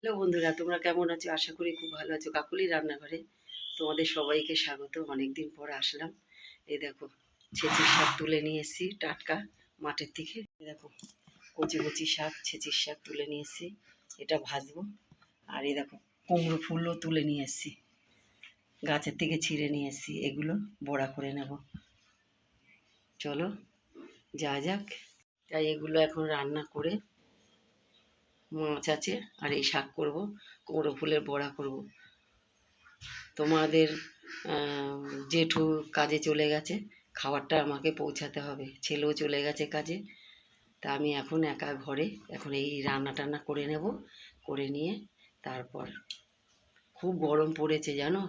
Hello বন্ধুরা, তোমরা কেমন আছো? আশা করি খুব ভালো আছো। কাকুলির রান্নাঘরে তোমাদের সবাইকে স্বাগত। অনেকদিন পর আসলাম। এই দেখো, ছেঁচির শাক তুলে নিয়ে এসেছি টাটকা মাঠের থেকে। দেখো, কচি কচি শাক, ছেঁচির শাক তুলে নিয়ে এসেছি, এটা ভাজবো। আর এই দেখো, কুমড়ো ফুলও তুলে নিয়ে এসেছি, গাছের থেকে ছিঁড়ে নিয়ে এসেছি। এগুলো বড়া করে নেব। চলো যা যাক। তাই এগুলো এখন রান্না করে, মাছ আছে আর এই শাক করব, কুমড়ো ফুলের বড়া করব। তোমাদের জেঠু কাজে চলে গেছে, খাবারটা আমাকে পৌঁছাতে হবে। ছেলেও চলে গেছে কাজে, তা আমি এখন একা ঘরে। এখন এই রান্না টান্না করে নেব, করে নিয়ে তারপর। খুব গরম পড়েছে জানো।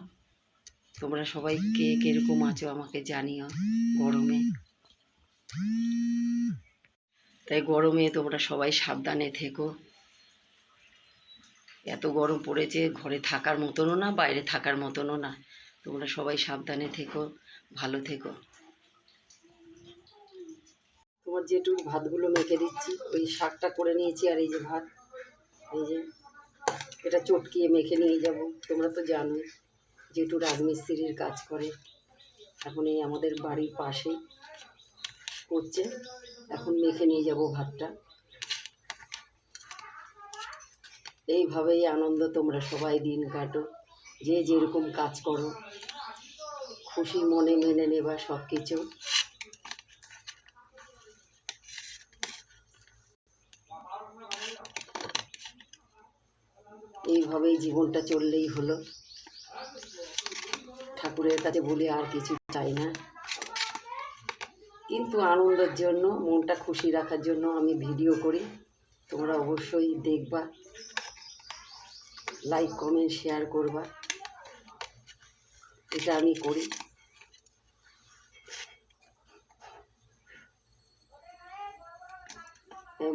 তোমরা সবাই কে কীরকম আছো আমাকে জানিও গরমে। তাই গরমে তোমরা সবাই সাবধানে থেকো। এত গরম পড়েছে, ঘরে থাকার মতনও না, বাইরে থাকার মতনও না। তোমরা সবাই সাবধানে থেকো, ভালো থেকো। তোমার যেটুকু ভাতগুলো মেখে দিচ্ছি, ওই শাকটা করে নিয়েছি। আর এই যে ভাত, এই যে এটা চটকিয়ে মেখে নিয়ে যাব। তোমরা তো জানোই যেটু রাজমিস্ত্রির কাজ করে, এখন এই আমাদের বাড়ির পাশেই করছে। এখন মেখে নিয়ে যাব ভাতটা। এইভাবেই আনন্দ তোমরা সবাই দিন কাটো, যে যেরকম কাজ করো, খুশি মনে মেনে নেবা সব কিছু। এইভাবেই জীবনটা চললেই হলো। ঠাকুরের কাছে বলি আর কিছু চাই না, কিন্তু আনন্দের জন্য, মনটা খুশি রাখার জন্য আমি ভিডিও করি। তোমরা অবশ্যই দেখবা, লাইক কমেন্ট শেয়ার করবা, এটা আমি করি।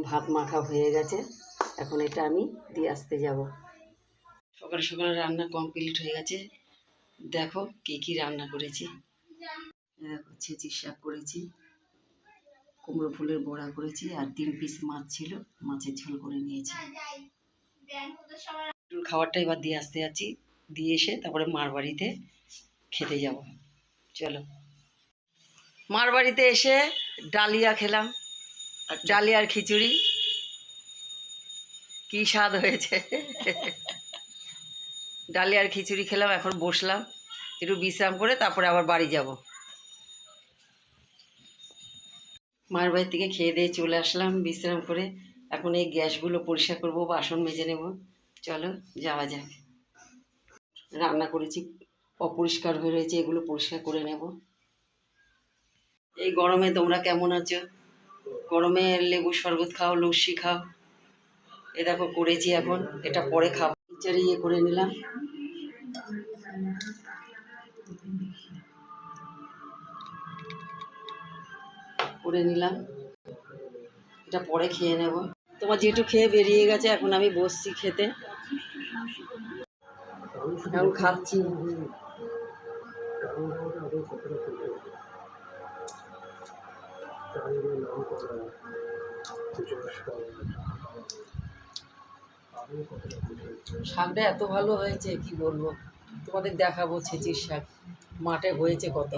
ভাত মাখা হয়ে গেছে, এখন এটা আমি দিয়ে আসতে যাব। সকালে সকালে রান্না কমপ্লিট হয়ে গেছে। দেখো কী কী রান্না করেছি। দেখো, ছেঁচির শাক করেছি, কুমড়ো ফুলের বড়া করেছি, আর 3 পিস মাছ ছিল, মাছের ঝোল করে নিয়েছি। খাবারটা এবার দিয়ে আসতে যাচ্ছি, দিয়ে এসে তারপরে মার বাড়িতে খেতে যাব। চলো। মার বাড়িতে এসে ডালিয়া খেলাম, ডালিয়ার খিচুড়ি, কি স্বাদ হয়েছে। ডালিয়ার খিচুড়ি খেলাম, এখন বসলাম একটু বিশ্রাম করে, তারপরে আবার বাড়ি যাব। মার বাড়ি থেকে খেয়ে দিয়ে চলে আসলাম বিশ্রাম করে। এখন এই গ্যাসগুলো পরিষ্কার করব, বাসন মেজে নেব। চলো যাওয়া যাক। রান্না করেছি, অপরিষ্কার হয়ে রয়েছে, এগুলো পরিষ্কার করে নেব। এই গরমে তোমরা কেমন আছো? গরমে লেবু শরবত খাও, লস্যি খাও। এ দেখো করেছি, এখন এটা পরে খাবো। খিচুড়ি করে নিলাম। করে নিলাম, এটা পরে খেয়ে নেব। তোমার যেটু খেয়ে বেরিয়ে গেছে, এখন আমি বসছি খেতে। এখন খাচ্ছি। শাকটা এত ভালো হয়েছে কি বলবো, তোমাদের দেখাবো। ছেঁচির শাক মাঠে হয়েছে কত।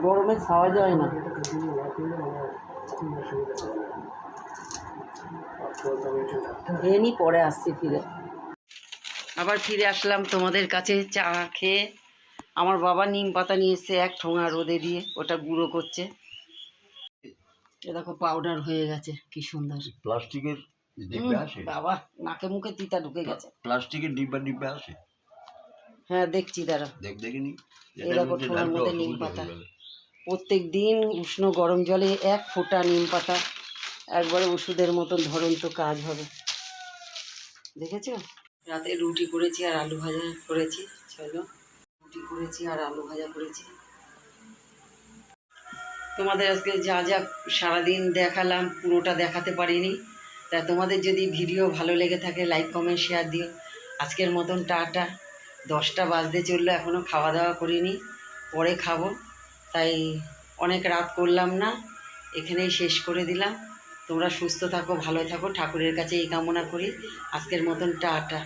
গরমে খাওয়া যায় না। খেয়ে নি, পরে আসছি ফিরে। আবার ফিরে আসলাম তোমাদের কাছে চা খেয়ে। আমার বাবা নিম পাতা নিয়ে এসছে, 1 ঠোঙা রোদে দিয়ে, ওটা গুঁড়ো করছে। এ দেখো পাউডার হয়ে গেছে, কি সুন্দর। প্লাস্টিকের ডিব্বা আসে বাবা, নাকে মুখে তিতা ঢুকে গেছে। প্লাস্টিকের ডিব্বা আসে। হ্যাঁ দেখছি, দাঁড়া দেখিনি। এই দেখো ঠোঙার মধ্যে নিম পাতা। প্রত্যেক দিন উষ্ণ গরম জলে 1 ফোঁটা নিম পাতা, একবারে ওষুধের মতন ধরন্ত কাজ হবে। দেখেছো? রাতে রুটি করেছি আর আলু ভাজা করেছি। চলো, রুটি করেছি আর আলু ভাজা করেছি। তোমাদের আজকে যা যা সারাদিন দেখালাম, পুরোটা দেখাতে পারিনি। তাই তোমাদের যদি ভিডিও ভালো লেগে থাকে, লাইক কমেন্ট শেয়ার দিও। আজকের মতন টাটা। 10টা বাজতে চললো, এখনও খাওয়া দাওয়া করিনি। পরে খাবো, তাই অনেক রাত করলাম না, এখানেই শেষ করে দিলাম। তোমরা সুস্থ থাকো, ভালো থাকো, ঠাকুরের কাছে এই কামনা করি। আজকের মতন টাটা।